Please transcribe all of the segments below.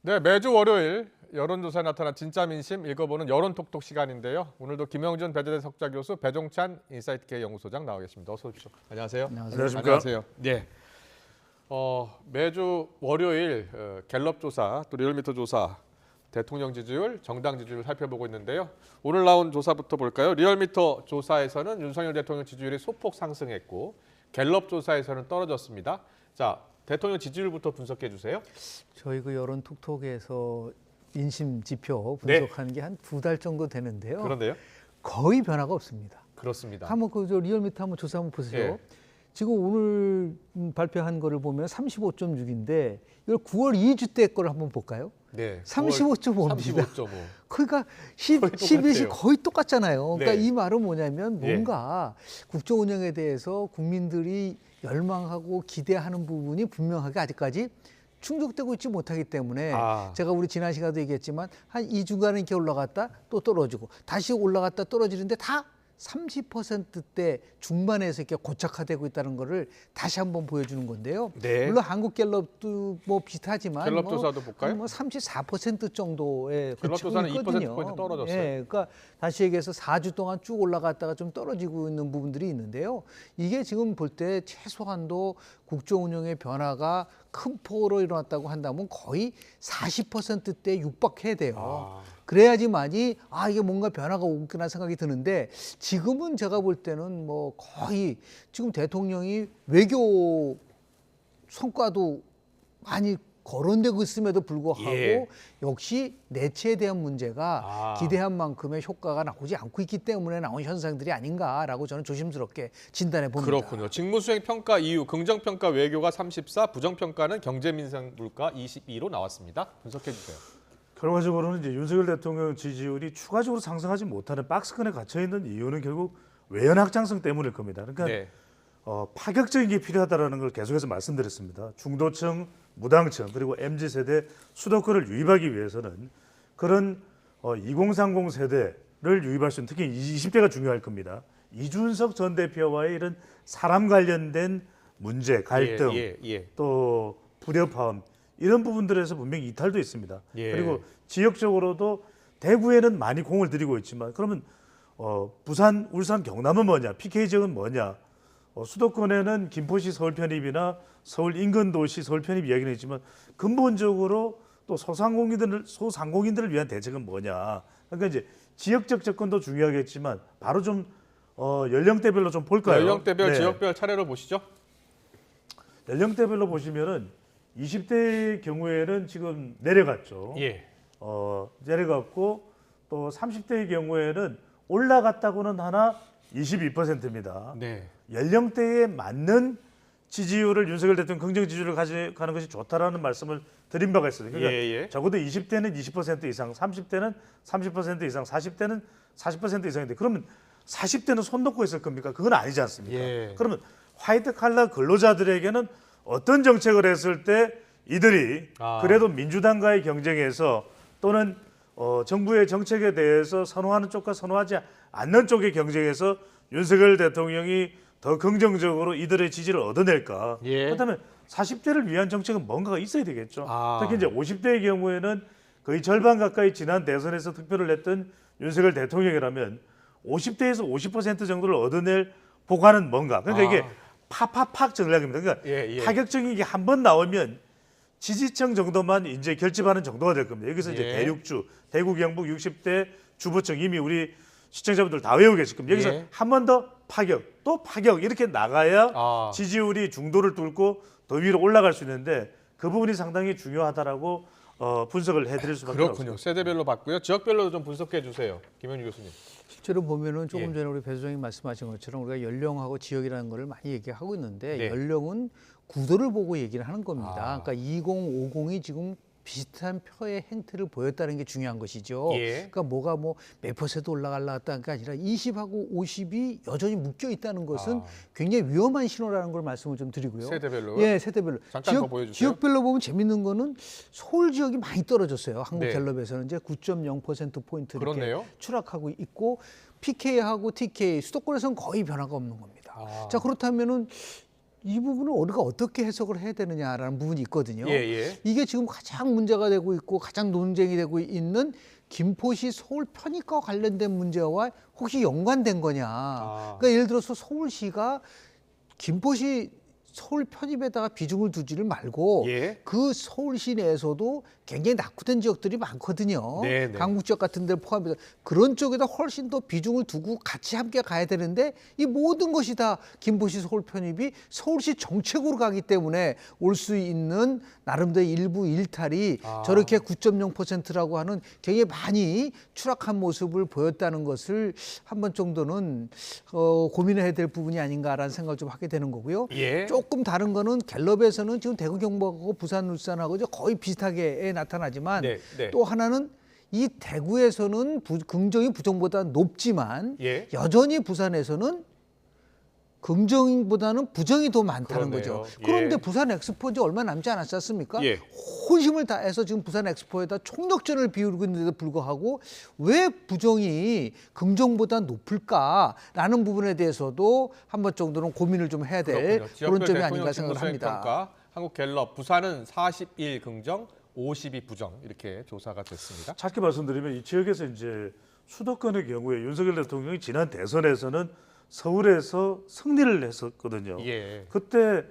네, 매주 월요일 여론조사에 나타난 진짜 민심 읽어보는 여론톡톡 시간인데요. 오늘도 김영준 배재대 석좌 교수, 배종찬 인사이트K 연구소장 나와 계십니다. 어서 오십시오. 안녕하세요. 안녕하십니까. 안녕하세요. 네. 매주 월요일 갤럽 조사, 또 리얼미터 조사, 대통령 지지율, 정당 지지율 살펴보고 있는데요. 오늘 나온 조사부터 볼까요? 리얼미터 조사에서는 윤석열 대통령 지지율이 소폭 상승했고 갤럽 조사에서는 떨어졌습니다. 자, 대통령 지지율부터 분석해 주세요. 저희 그 여론 톡톡에서 민심 지표 분석한 게 한 2달 정도 되는데요. 그런데요? 거의 변화가 없습니다. 그렇습니다. 한번 그 리얼미터 한번 조사 한번 보세요. 예. 지금 오늘 발표한 거를 보면 35.6인데 이걸 9월 2주 때 거를 한번 볼까요? 네. 35.5입니다. 35.5. 그러니까 거의 11시 거의 똑같잖아요. 그러니까 네. 이 말은 뭐냐면 뭔가 국정 운영에 대해서 국민들이 열망하고 기대하는 부분이 분명하게 아직까지 충족되고 있지 못하기 때문에 제가 우리 지난 시간에도 얘기했지만 한 2주간은 이렇게 올라갔다 또 떨어지고 다시 올라갔다 떨어지는데 다 30%대 중반에서 이렇게 고착화되고 있다는 거를 다시 한번 보여주는 건데요. 네. 물론 한국갤럽도 뭐 비슷하지만 갤럽 조사도 볼까요? 뭐 34% 정도의 갤럽 조사는 2%포인트 떨어졌어요. 예, 그러니까 다시 얘기해서 4주 동안 쭉 올라갔다가 좀 떨어지고 있는 부분들이 있는데요. 이게 지금 볼 때 최소한도 국정 운영의 변화가 큰 폭으로 일어났다고 한다면 거의 40%대 육박해야 돼요. 그래야지만이 이게 뭔가 변화가 오겠구나 생각이 드는데 지금은 제가 볼 때는 뭐 거의 지금 대통령이 외교 성과도 많이 거론되고 있음에도 불구하고 역시 내체에 대한 문제가 기대한 만큼의 효과가 나오지 않고 있기 때문에 나온 현상들이 아닌가라고 저는 조심스럽게 진단해 봅니다. 그렇군요. 직무수행 평가 이유, 긍정평가 외교가 34, 부정평가는 경제민생 물가 22로 나왔습니다. 분석해 주세요. 결과적으로는 이제 윤석열 대통령 지지율이 추가적으로 상승하지 못하는 박스권에 갇혀 있는 이유는 결국 외연 확장성 때문일 겁니다. 그러니까 파격적인 게 필요하다라는 걸 계속해서 말씀드렸습니다. 중도층, 무당층 그리고 MZ세대 수도권을 유입하기 위해서는 그런 2030 세대를 유입할 수 있는 특히 20대가 중요할 겁니다. 이준석 전 대표와의 이런 사람 관련된 문제, 갈등, 또 불협화음 이런 부분들에서 분명히 이탈도 있습니다. 그리고 지역적으로도 대구에는 많이 공을 들이고 있지만 그러면 부산, 울산, 경남은 뭐냐, PK 지역은 뭐냐, 수도권에는 김포시 서울 편입이나 서울 인근 도시 서울 편입 이야기는 있지만 근본적으로 또 소상공인들을 위한 대책은 뭐냐. 그러니까 이제 지역적 접근도 중요하겠지만 바로 좀 연령대별로 좀 볼까요? 연령대별, 지역별 차례로 보시죠. 연령대별로 보시면은 20대의 경우에는 지금 내려갔죠. 내려갔고 또 30대의 경우에는 올라갔다고는 하나 22%입니다. 연령대에 맞는 지지율을 윤석열 대통령 긍정 지지율을 가져가는 것이 좋다라는 말씀을 드린 바가 있어요. 그러니까 적어도 20대는 20% 이상, 30대는 30% 이상, 40대는 40% 이상인데 그러면 40대는 손 놓고 있을 겁니까? 그건 아니지 않습니까? 그러면 화이트 칼라 근로자들에게는 어떤 정책을 했을 때 이들이 그래도 민주당과의 경쟁에서 또는 정부의 정책에 대해서 선호하는 쪽과 선호하지 않는 쪽의 경쟁에서 윤석열 대통령이 더 긍정적으로 이들의 지지를 얻어낼까? 그렇다면 40대를 위한 정책은 뭔가가 있어야 되겠죠. 특히 이제 50대의 경우에는 거의 절반 가까이 지난 대선에서 득표를 냈던 윤석열 대통령이라면 50대에서 50% 정도를 얻어낼 보관은 뭔가. 그러니까 이게 팍팍팍 전략입니다. 그러니까 파격적인 게 한 번 나오면 지지층 정도만 이제 결집하는 정도가 될 겁니다. 여기서 이제 대륙주, 대구, 경북 60대 주부층 이미 우리 시청자분들 다 외우고 계실 겁니다. 여기서 한 번 더 파격, 또 파격 이렇게 나가야 지지율이 중도를 뚫고 더 위로 올라갈 수 있는데 그 부분이 상당히 중요하다라고 분석을 해드릴 수밖에 없습니다. 그렇군요. 세대별로 봤고요. 지역별로도 좀 분석해 주세요. 김현주 교수님. 실제로 보면은 조금 전에 우리 배 소장님 말씀하신 것처럼 우리가 연령하고 지역이라는 거를 많이 얘기하고 있는데 연령은 구도를 보고 얘기를 하는 겁니다. 그러니까 2050이 지금 비슷한 표의 행태를 보였다는 게 중요한 것이죠. 그러니까 뭐가 뭐 몇 퍼센트 올라가려는 게 아니라 20하고 50이 여전히 묶여 있다는 것은 굉장히 위험한 신호라는 걸 말씀을 좀 드리고요. 세대별로? 세대별로. 잠깐 더 보여주세요. 지역별로 보면 재밌는 거는 서울 지역이 많이 떨어졌어요. 한국갤럽에서는 이제 9.0% 이렇게 추락하고 있고 PK하고 TK 수도권에서는 거의 변화가 없는 겁니다. 자, 그렇다면은 이 부분을 우리가 어떻게 해석을 해야 되느냐라는 부분이 있거든요. 예, 예. 이게 지금 가장 문제가 되고 있고 가장 논쟁이 되고 있는 김포시 서울 편입과 관련된 문제와 혹시 연관된 거냐. 그러니까 예를 들어서 서울시가 김포시 서울 편입에다가 비중을 두지를 말고 예. 그 서울시 내에서도 굉장히 낙후된 지역들이 많거든요. 네네. 강북 지역 같은 데를 포함해서 그런 쪽에다 훨씬 더 비중을 두고 같이 함께 가야 되는데 이 모든 것이 다 김포시 서울 편입이 서울시 정책으로 가기 때문에 올 수 있는 나름대로 일부 일탈이 저렇게 9.0%라고 하는 굉장히 많이 추락한 모습을 보였다는 것을 한 번 정도는 고민을 해야 될 부분이 아닌가라는 생각을 좀 하게 되는 거고요. 예. 조금 다른 거는 갤럽에서는 지금 대구 경북하고 부산 울산하고 이제 거의 비슷하게 나타나지만 네, 네. 또 하나는 이 대구에서는 긍정이 부정보다 높지만 예. 여전히 부산에서는 긍정보다는 부정이 더 많다는 그러네요. 거죠. 그런데 예. 부산 엑스포 이제 얼마 남지 않았지 않습니까? 예. 혼심을 다해서 지금 부산 엑스포에다 총력전을 비우고 있는데도 불구하고 왜 부정이 긍정보다 높을까라는 부분에 대해서도 한 번 정도는 고민을 좀 해야 될 그런 점이 아닌가 생각을 합니다. 평가 한국 갤럽 부산은 41 긍정, 52 부정 이렇게 조사가 됐습니다. 짧게 말씀드리면 이 지역에서 이제 수도권의 경우에 윤석열 대통령이 지난 대선에서는 서울에서 승리를 했었거든요. 예. 그때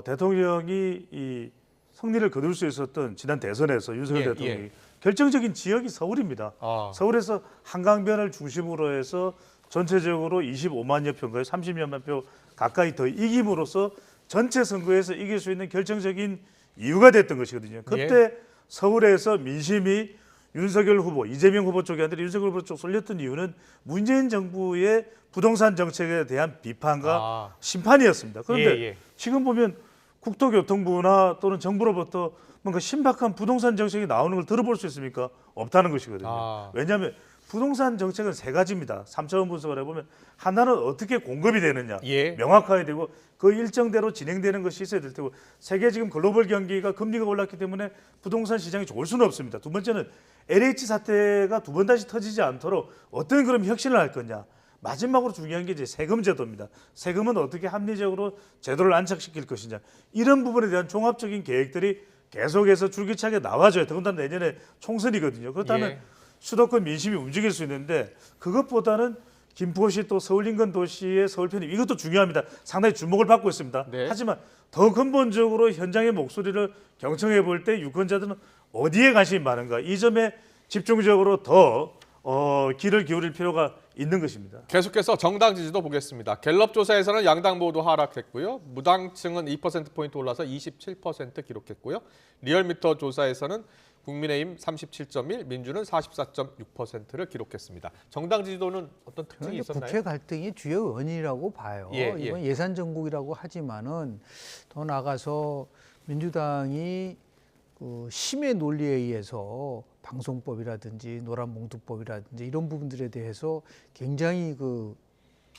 대통령이 이 승리를 거둘 수 있었던 지난 대선에서 윤석열 예, 대통령이 예. 결정적인 지역이 서울입니다. 서울에서 한강변을 중심으로 해서 전체적으로 25만여 표인가요? 30여만 표 가까이 더 이김으로써 전체 선거에서 이길 수 있는 결정적인 이유가 됐던 것이거든요. 그때 서울에서 민심이 윤석열 후보, 이재명 후보 쪽이 아니라 윤석열 후보 쪽 쏠렸던 이유는 문재인 정부의 부동산 정책에 대한 비판과 심판이었습니다. 그런데 지금 보면 국토교통부나 또는 정부로부터 뭔가 신박한 부동산 정책이 나오는 걸 들어볼 수 있습니까? 없다는 것이거든요. 왜냐하면 부동산 정책은 세 가지입니다. 3차원 분석을 해보면 하나는 어떻게 공급이 되느냐 명확하게 되고 그 일정대로 진행되는 것이 있어야 될 테고 세계 지금 글로벌 경기가 금리가 올랐기 때문에 부동산 시장이 좋을 수는 없습니다. 두 번째는 LH 사태가 두 번 다시 터지지 않도록 어떤 그런 혁신을 할 거냐. 마지막으로 중요한 게 이제 세금 제도입니다. 세금은 어떻게 합리적으로 제도를 안착시킬 것이냐. 이런 부분에 대한 종합적인 계획들이 계속해서 줄기차게 나와줘요. 더군다나 내년에 총선이거든요. 그렇다면 수도권 민심이 움직일 수 있는데 그것보다는 김포시 또 서울 인근 도시의 서울 편입 이것도 중요합니다. 상당히 주목을 받고 있습니다. 하지만 더 근본적으로 현장의 목소리를 경청해 볼 때 유권자들은 어디에 관심이 많은가 이 점에 집중적으로 더 귀를 기울일 필요가 있는 것입니다. 계속해서 정당 지지도 보겠습니다. 갤럽 조사에서는 양당 모두 하락했고요. 무당층은 2%포인트 올라서 27% 기록했고요. 리얼미터 조사에서는 국민의힘 37.1, 민주는 44.6%를 기록했습니다. 정당 지지도는 어떤 특징이 있었나요? 국회 갈등이 주요 원인이라고 봐요. 이번 예산 전국이라고 하지만은 더 나가서 민주당이 그 심의 논리에 의해서 방송법이라든지 노란봉투법이라든지 이런 부분들에 대해서 굉장히 그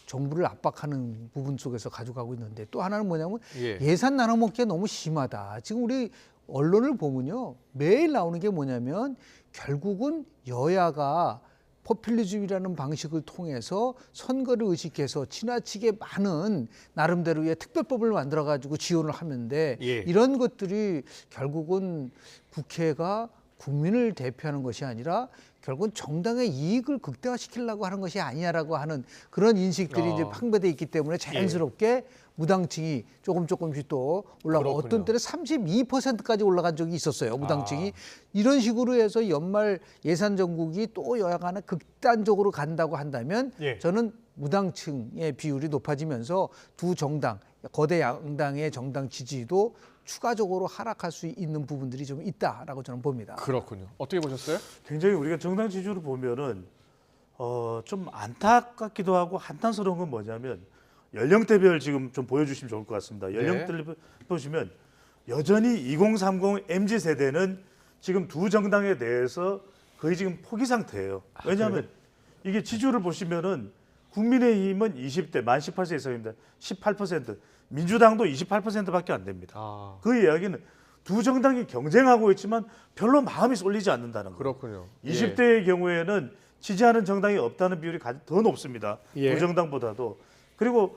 정부를 압박하는 부분 속에서 가져가고 있는데 또 하나는 뭐냐면 예산 나눠먹기가 너무 심하다. 지금 우리 언론을 보면요 매일 나오는 게 뭐냐면 결국은 여야가 포퓰리즘이라는 방식을 통해서 선거를 의식해서 지나치게 많은 나름대로의 특별법을 만들어 가지고 지원을 하는데 이런 것들이 결국은 국회가 국민을 대표하는 것이 아니라 결국은 정당의 이익을 극대화시키려고 하는 것이 아니냐라고 하는 그런 인식들이 이제 확대돼 있기 때문에 자연스럽게 무당층이 조금씩 또 올라가고 어떤 때는 32%까지 올라간 적이 있었어요. 무당층이 이런 식으로 해서 연말 예산 전국이 또 여야 간에 극단적으로 간다고 한다면 저는 무당층의 비율이 높아지면서 두 정당 거대 양당의 정당 지지도 추가적으로 하락할 수 있는 부분들이 좀 있다라고 저는 봅니다. 그렇군요. 어떻게 보셨어요? 굉장히 우리가 정당 지지율을 보면은 좀 안타깝기도 하고 한탄스러운 건 뭐냐면 연령대별 지금 좀 보여주시면 좋을 것 같습니다. 연령대별 보시면 여전히 2030 MZ 세대는 지금 두 정당에 대해서 거의 지금 포기 상태예요. 왜냐하면 이게 지지율을 보시면은 국민의힘은 20대 만 18세 이상입니다. 18%, 민주당도 28%밖에 안 됩니다. 그 이야기는 두 정당이 경쟁하고 있지만 별로 마음이 쏠리지 않는다는 거예요. 그렇군요. 20대의 경우에는 지지하는 정당이 없다는 비율이 더 높습니다. 두 정당보다도. 그리고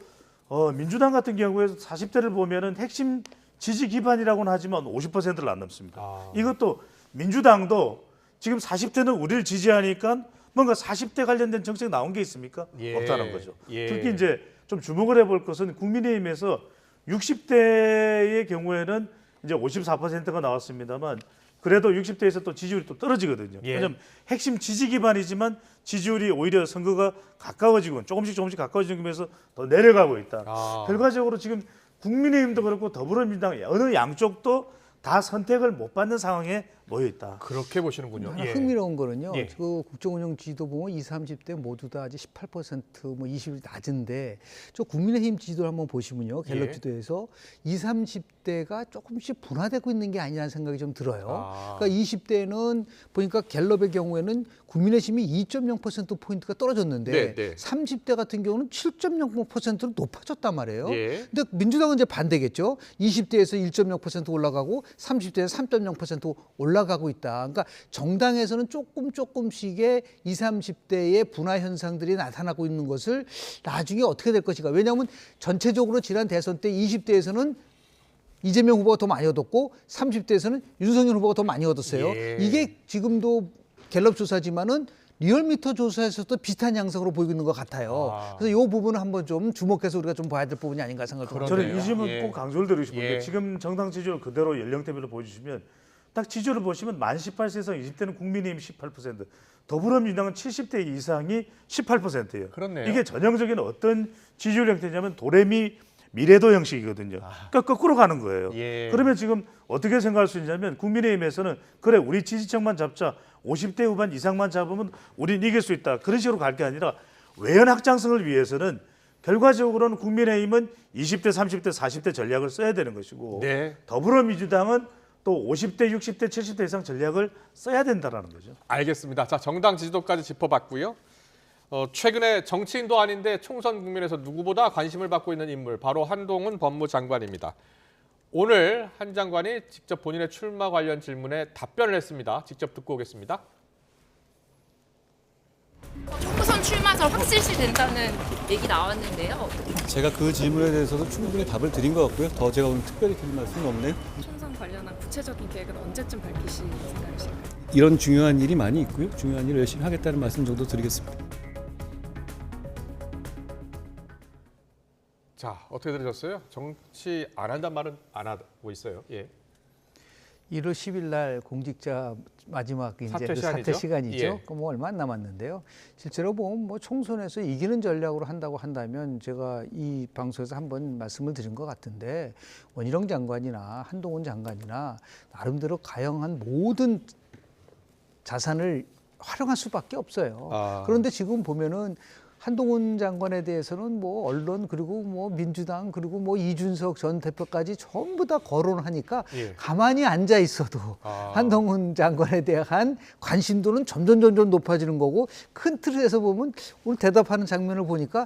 민주당 같은 경우에 40대를 보면은 핵심 지지 기반이라고는 하지만 50%를 안 넘습니다. 이것도 민주당도 지금 40대는 우리를 지지하니까 뭔가 40대 관련된 정책 나온 게 있습니까? 예. 없다는 거죠. 예. 특히 이제 좀 주목을 해볼 것은 국민의힘에서 60대의 경우에는 이제 54%가 나왔습니다만 그래도 60대에서 또 지지율이 또 떨어지거든요. 예. 왜냐하면 핵심 지지 기반이지만 지지율이 오히려 선거가 가까워지고 조금씩 가까워지면서 더 내려가고 있다. 결과적으로 지금 국민의힘도 그렇고 더불어민주당 어느 양쪽도 다 선택을 못 받는 상황에 모여 있다. 그렇게 보시는군요. 하나 흥미로운 거는요. 예. 그 국정운영 지지도 보면 20, 30대 모두 다 아직 18%, 뭐 20이 낮은데 저 국민의힘 지지도를 한번 보시면요. 갤럽 예. 지도에서 20, 30대가 조금씩 분화되고 있는 게 아니라는 생각이 좀 들어요. 그러니까 20대는 보니까 갤럽의 경우에는 국민의힘이 2.0% 포인트가 떨어졌는데 네, 네. 30대 같은 경우는 7.0%로 높아졌단 말이에요. 예. 근데 민주당은 이제 반대겠죠. 20대에서 1.0% 올라가고 30대에서 3.0% 올라가고 있다. 그러니까 정당에서는 조금씩의 20, 30대의 분화 현상들이 나타나고 있는 것을 나중에 어떻게 될 것인가. 왜냐하면 전체적으로 지난 대선 때 20대에서는 이재명 후보가 더 많이 얻었고 30대에서는 윤석열 후보가 더 많이 얻었어요. 예. 이게 지금도 갤럽 조사지만은 리얼미터 조사에서도 비슷한 양상으로 보이고 있는 것 같아요. 그래서 이 부분은 한번 좀 주목해서 우리가 좀 봐야 될 부분이 아닌가 생각을 듭니다. 저는 이 질문 예. 꼭 강조를 드리고 싶은데 예. 지금 정당 지지율 그대로 연령대별로 보여주시면 딱 지지율을 보시면 만 18세 이상 20대는 국민의힘 18%, 더불어민주당은 70대 이상이 18%예요. 그렇네요. 이게 전형적인 어떤 지지율 형태냐면 도레미 미래도 형식이거든요. 그러니까 거꾸로 가는 거예요. 예. 그러면 지금 어떻게 생각할 수 있냐면 국민의힘에서는 그래 우리 지지층만 잡자 50대 후반 이상만 잡으면 우린 이길 수 있다. 그런 식으로 갈 게 아니라 외연 확장성을 위해서는 결과적으로는 국민의힘은 20대, 30대, 40대 전략을 써야 되는 것이고 네. 더불어민주당은 또 50대, 60대, 70대 이상 전략을 써야 된다라는 거죠. 알겠습니다. 자, 정당 지지도까지 짚어봤고요. 최근에 정치인도 아닌데 총선 국면에서 누구보다 관심을 받고 있는 인물 바로 한동훈 법무장관입니다. 오늘 한 장관이 직접 본인의 출마 관련 질문에 답변을 했습니다. 직접 듣고 오겠습니다. 총선 출마설 확실시 된다는 얘기 나왔는데요. 제가 그 질문에 대해서도 충분히 답을 드린 것 같고요. 더 제가 오늘 특별히 드릴 말씀은 없네요. 총선 관련한 구체적인 계획은 언제쯤 밝히실 생각이실까요? 이런 중요한 일이 많이 있고요. 중요한 일을 열심히 하겠다는 말씀 정도 드리겠습니다. 자, 어떻게 들으셨어요? 정치 안 한다는 말은 안 하고 있어요. 예. 1월 10일 날 공직자 마지막 이제 사퇴 그 시간이죠? 사퇴 시간이죠. 예. 뭐 얼마 안 남았는데요. 실제로 보면 뭐 총선에서 이기는 전략으로 한다고 한다면 제가 이 방송에서 한번 말씀을 드린 것 같은데 원희룡 장관이나 한동훈 장관이나 나름대로 가용한 모든 자산을 활용할 수밖에 없어요. 그런데 지금 보면은 한동훈 장관에 대해서는 뭐 언론 그리고 뭐 민주당 그리고 뭐 이준석 전 대표까지 전부 다 거론하니까 예. 가만히 앉아 있어도 한동훈 장관에 대한 관심도는 점점 높아지는 거고 큰 틀에서 보면 오늘 대답하는 장면을 보니까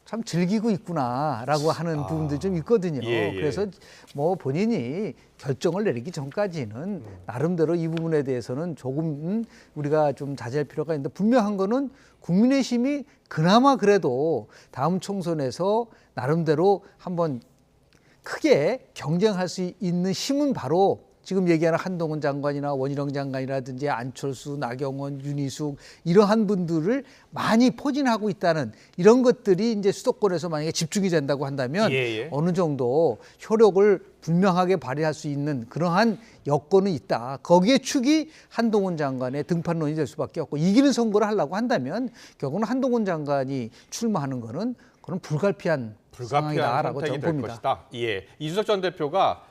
참 즐기고 있구나라고 하는 부분도 좀 있거든요. 예. 그래서 뭐 본인이 결정을 내리기 전까지는 나름대로 이 부분에 대해서는 조금 우리가 좀 자제할 필요가 있는데 분명한 거는 국민의힘이 그나마 그래도 다음 총선에서 나름대로 한번 크게 경쟁할 수 있는 힘은 바로 지금 얘기하는 한동훈 장관이나 원희룡 장관이라든지 안철수, 나경원, 윤희숙 이러한 분들을 많이 포진하고 있다는 이런 것들이 이제 수도권에서 만약에 집중이 된다고 한다면 어느 정도 효력을 분명하게 발휘할 수 있는 그러한 여건은 있다. 거기에 축이 한동훈 장관의 등판론이 될 수밖에 없고 이기는 선거를 하려고 한다면 결국은 한동훈 장관이 출마하는 거는 그건 불가피한 상황이다라고 저는 봅니다. 것이다. 예. 이준석 전 대표가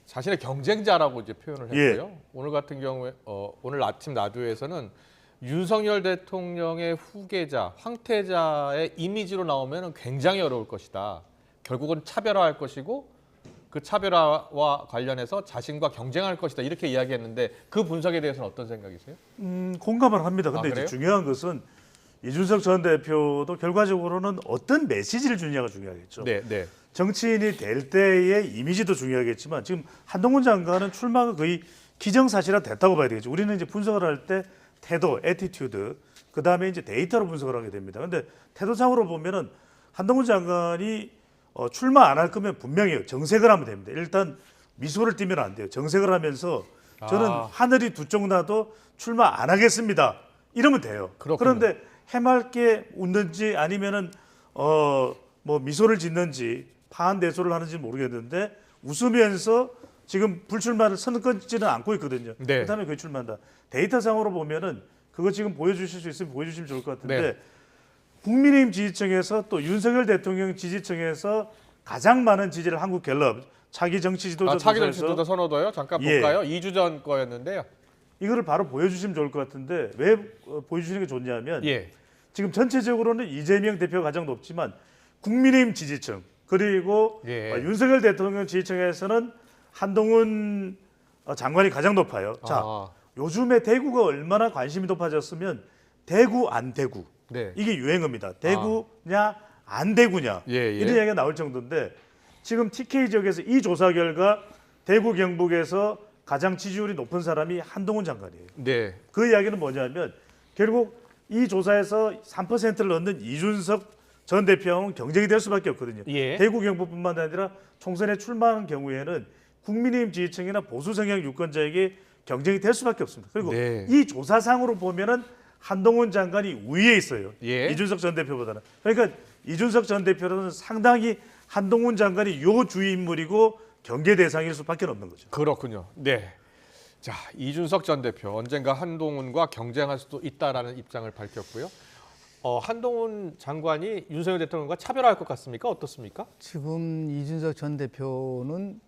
자신의 경쟁자라고 이제 표현을 했고요. 예. 오늘 같은 경우에 오늘 아침 라디오에서는 윤석열 대통령의 후계자, 황태자의 이미지로 나오면 굉장히 어려울 것이다. 결국은 차별화할 것이고 그 차별화와 관련해서 자신과 경쟁할 것이다. 이렇게 이야기했는데 그 분석에 대해서는 어떤 생각이세요? 공감을 합니다. 근데 이제 그래요? 중요한 것은 이준석 전 대표도 결과적으로는 어떤 메시지를 주냐가 중요하겠죠. 네. 정치인이 될 때의 이미지도 중요하겠지만 지금 한동훈 장관은 출마가 거의 기정사실화 됐다고 봐야 되겠죠. 우리는 이제 분석을 할 때 태도, 애티튜드, 그 다음에 이제 데이터로 분석을 하게 됩니다. 근데 태도상으로 보면은 한동훈 장관이 출마 안 할 거면 분명히 정색을 하면 됩니다. 일단 미소를 띠면 안 돼요. 정색을 하면서 저는 하늘이 두 쪽 나도 출마 안 하겠습니다. 이러면 돼요. 그렇군요. 그런데 해맑게 웃는지 아니면은 뭐 미소를 짓는지 파한대소를 하는지 모르겠는데 웃으면서 지금 불출마를 선을 끊지는 않고 있거든요. 네. 그렇다면 그게 출마한다. 데이터상으로 보면은 그거 지금 보여주실 수 있으면 보여주시면 좋을 것 같은데 네. 국민의힘 지지층에서 또 윤석열 대통령 지지층에서 가장 많은 지지를 한국 갤럽 차기 정치 지도자 차기 조사에서 정치도자 선호도요. 잠깐 예. 볼까요? 2주 전 거였는데요. 이거를 바로 보여주시면 좋을 것 같은데 왜 보여주시는 게 좋냐면 예. 지금 전체적으로는 이재명 대표가 가장 높지만 국민의힘 지지층 그리고 예. 윤석열 대통령 지지층에서는 한동훈 장관이 가장 높아요. 자, 요즘에 대구가 얼마나 관심이 높아졌으면 대구 안 대구 네. 이게 유행어입니다. 대구냐 안 대구냐 예, 예. 이런 이야기가 나올 정도인데 지금 TK 지역에서 이 조사 결과 대구 경북에서 가장 지지율이 높은 사람이 한동훈 장관이에요. 네. 그 이야기는 뭐냐면 결국 이 조사에서 3%를 넣는 이준석 전 대표하고는 경쟁이 될 수밖에 없거든요. 예. 대구 경북뿐만 아니라 총선에 출마하는 경우에는 국민의힘 지지층이나 보수 성향 유권자에게 경쟁이 될 수밖에 없습니다. 그리고 네. 이 조사상으로 보면은 한동훈 장관이 우위에 있어요. 예. 이준석 전 대표보다는. 그러니까 이준석 전 대표는 상당히 한동훈 장관이 요주의 인물이고 경계 대상일 수밖에 없는 거죠. 그렇군요. 네. 자, 이준석 전 대표 언젠가 한동훈과 경쟁할 수도 있다라는 입장을 밝혔고요. 한동훈 장관이 윤석열 대통령과 차별화할 것 같습니까? 어떻습니까? 지금 이준석 전 대표는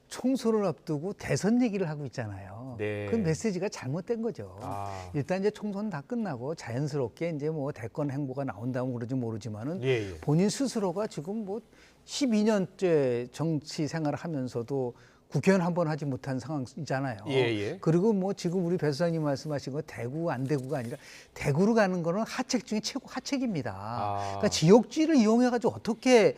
총선을 앞두고 대선 얘기를 하고 있잖아요. 네. 그 메시지가 잘못된 거죠. 일단 이제 총선 다 끝나고 자연스럽게 이제 뭐 대권 행보가 나온다면 그러지 모르지만은 예, 예. 본인 스스로가 지금 뭐 12년째 정치 생활을 하면서도 국회의원 한 번 하지 못한 상황이잖아요. 예, 예. 그리고 뭐 지금 우리 배 소장님 말씀하신 거 대구 안 대구가 아니라 대구로 가는 거는 하책 중에 최고 하책입니다. 그러니까 지역주의를 이용해가지고 어떻게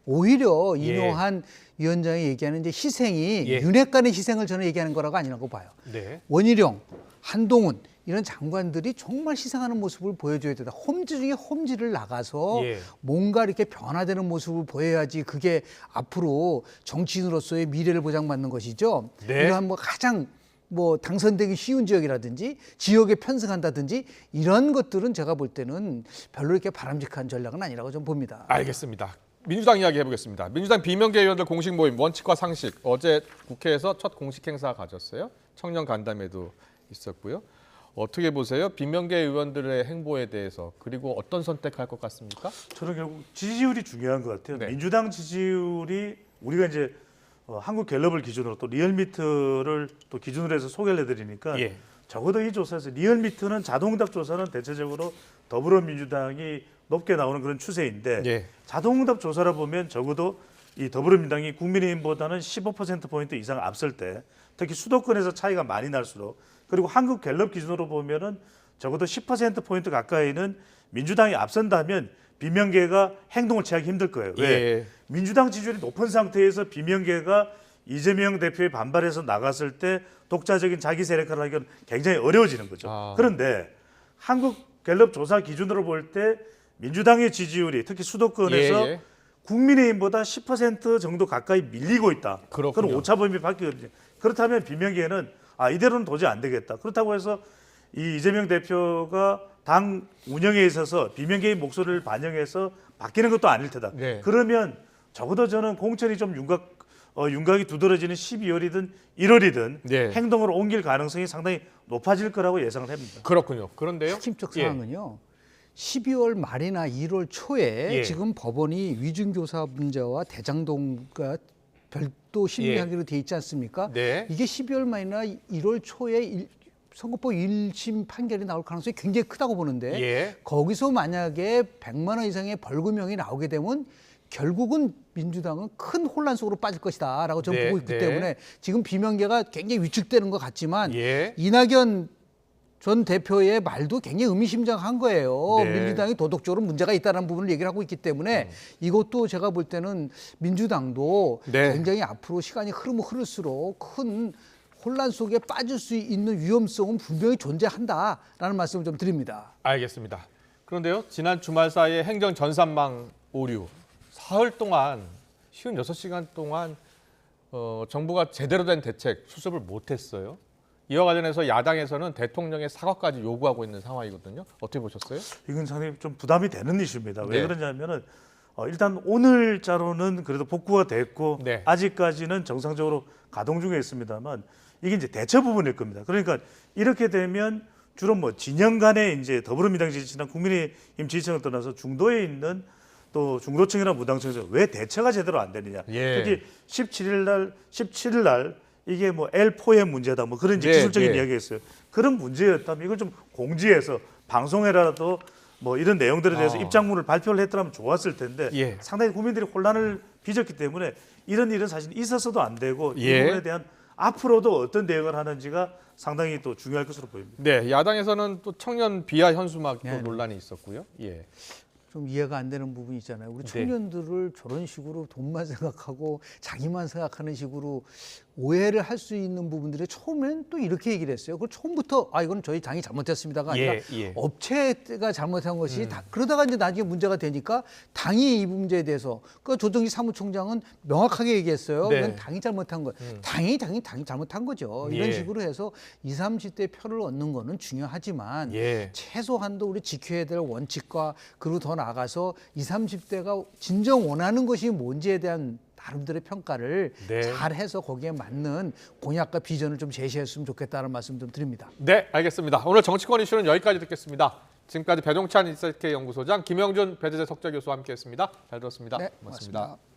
오히려 인용한 위원장이 얘기하는 이제 희생이 예. 윤핵 간의 희생을 저는 얘기하는 거라고 아니라고 봐요. 네. 원희룡, 한동훈 이런 장관들이 정말 희생하는 모습을 보여줘야 된다. 험지 중에 험지를 나가서 예. 뭔가 이렇게 변화되는 모습을 보여야지 그게 앞으로 정치인으로서의 미래를 보장받는 것이죠. 네. 이러한 뭐 가장 뭐 당선되기 쉬운 지역이라든지 지역에 편승한다든지 이런 것들은 제가 볼 때는 별로 이렇게 바람직한 전략은 아니라고 좀 봅니다. 알겠습니다. 민주당 이야기 해보겠습니다. 민주당 비명계 의원들 공식 모임 원칙과 상식 어제 국회에서 첫 공식 행사 가졌어요. 청년 간담회도 있었고요. 어떻게 보세요? 비명계 의원들의 행보에 대해서 그리고 어떤 선택할 것 같습니까? 저는 결국 지지율이 중요한 것 같아요. 네. 민주당 지지율이 우리가 이제 한국 갤럽을 기준으로 또 리얼미터를 또 기준으로 해서 소개를 해드리니까 예. 적어도 이 조사에서 리얼미터는 자동응답 조사는 대체적으로 더불어민주당이 높게 나오는 그런 추세인데 예. 자동응답 조사를 보면 적어도 이 더불어민주당이 국민의힘보다는 15%포인트 이상 앞설 때 특히 수도권에서 차이가 많이 날수록 그리고 한국 갤럽 기준으로 보면은 적어도 10%포인트 가까이는 민주당이 앞선다면 비명계가 행동을 취하기 힘들 거예요. 왜? 예. 민주당 지지율이 높은 상태에서 비명계가 이재명 대표의 반발에서 나갔을 때 독자적인 자기 세력화를 하기는 굉장히 어려워지는 거죠. 그런데 한국 갤럽 조사 기준으로 볼 때 민주당의 지지율이 특히 수도권에서 예, 예. 국민의힘보다 10% 정도 가까이 밀리고 있다. 그렇군요. 그런 오차범위 바뀌거든요. 그렇다면 비명계는 이대로는 도저히 안 되겠다. 그렇다고 해서 이 이재명 대표가 당 운영에 있어서 비명계의 목소리를 반영해서 바뀌는 것도 아닐 테다. 네. 그러면 적어도 저는 공천이 좀 윤곽이 두드러지는 12월이든 1월이든 네. 행동으로 옮길 가능성이 상당히 높아질 거라고 예상을 합니다. 그렇군요. 그런데요. 핵심적 예. 사항은요. 12월 말이나 1월 초에 예. 지금 법원이 위중교사 문제와 대장동과 별도 심리하기로 돼 있지 않습니까? 네. 이게 12월 말이나 1월 초에 선거법 1심 판결이 나올 가능성이 굉장히 크다고 보는데 예. 거기서 만약에 100만 원 이상의 벌금형이 나오게 되면 결국은 민주당은 큰 혼란 속으로 빠질 것이다라고 저는 네, 보고 있기 네. 때문에 지금 비명계가 굉장히 위축되는 것 같지만 예. 이낙연 전 대표의 말도 굉장히 의미심장한 거예요. 네. 민주당이 도덕적으로 문제가 있다는 부분을 얘기를 하고 있기 때문에 이것도 제가 볼 때는 민주당도 네. 굉장히 앞으로 시간이 흐르면 흐를수록 큰 혼란 속에 빠질 수 있는 위험성은 분명히 존재한다라는 말씀을 좀 드립니다. 알겠습니다. 그런데요. 지난 주말 사이에 행정 전산망 오류. 사흘 동안 56시간 동안 정부가 제대로 된 대책 수습을 못했어요. 이와 관련해서 야당에서는 대통령의 사과까지 요구하고 있는 상황이거든요. 어떻게 보셨어요? 이건 상당히 좀 부담이 되는 이슈입니다. 왜 네. 그러냐면은 일단 오늘자로는 그래도 복구가 됐고 네. 아직까지는 정상적으로 가동 중에 있습니다만 이게 이제 대처 부분일 겁니다. 그러니까 이렇게 되면 주로 뭐 진영 간에 이제 더불어민주당 지지층이나 국민의힘 지지층을 떠나서 중도에 있는 또 중도층이나 무당층에서 왜 대처가 제대로 안 되느냐. 예. 특히 17일 날 이게 뭐 L4의 문제다 뭐 그런 이제 네, 기술적인 네. 이야기였어요. 그런 문제였다면 이걸 좀 공지해서 방송에라도 뭐 이런 내용들에 대해서 입장문을 발표를 했더라면 좋았을 텐데 예. 상당히 국민들이 혼란을 빚었기 때문에 이런 일은 사실 있어서도 안 되고 이 예. 부분에 대한 앞으로도 어떤 대응을 하는지가 상당히 또 중요할 것으로 보입니다. 네, 야당에서는 또 청년 비하 현수막도 네. 논란이 있었고요. 예. 좀 이해가 안 되는 부분이 있잖아요. 우리 네. 청년들을 저런 식으로 돈만 생각하고 자기만 생각하는 식으로 오해를 할 수 있는 부분들이 처음엔 또 이렇게 얘기를 했어요. 그걸 처음부터 이건 저희 당이 잘못했습니다가 아니라 예. 업체가 잘못한 것이 그러다가 이제 나중에 문제가 되니까 당이 이 문제에 대해서 그 조정기 사무총장은 명확하게 얘기했어요. 네. 이건 당이 잘못한 거. 당이 잘못한 거죠. 이런 예. 식으로 해서 20, 30대 표를 얻는 거는 중요하지만 예. 최소한도 우리 지켜야 될 원칙과 그리고 더 나아가서 20, 30대가 진정 원하는 것이 뭔지에 대한 나름대로의 평가를 네. 잘 해서 거기에 맞는 공약과 비전을 좀 제시했으면 좋겠다는 말씀 좀 드립니다. 네, 알겠습니다. 오늘 정치권 이슈는 여기까지 듣겠습니다. 지금까지 배종찬 인사이트 연구소장 김영준 배재재 석좌 교수와 함께했습니다. 잘 들었습니다. 네, 고맙습니다. 고맙습니다.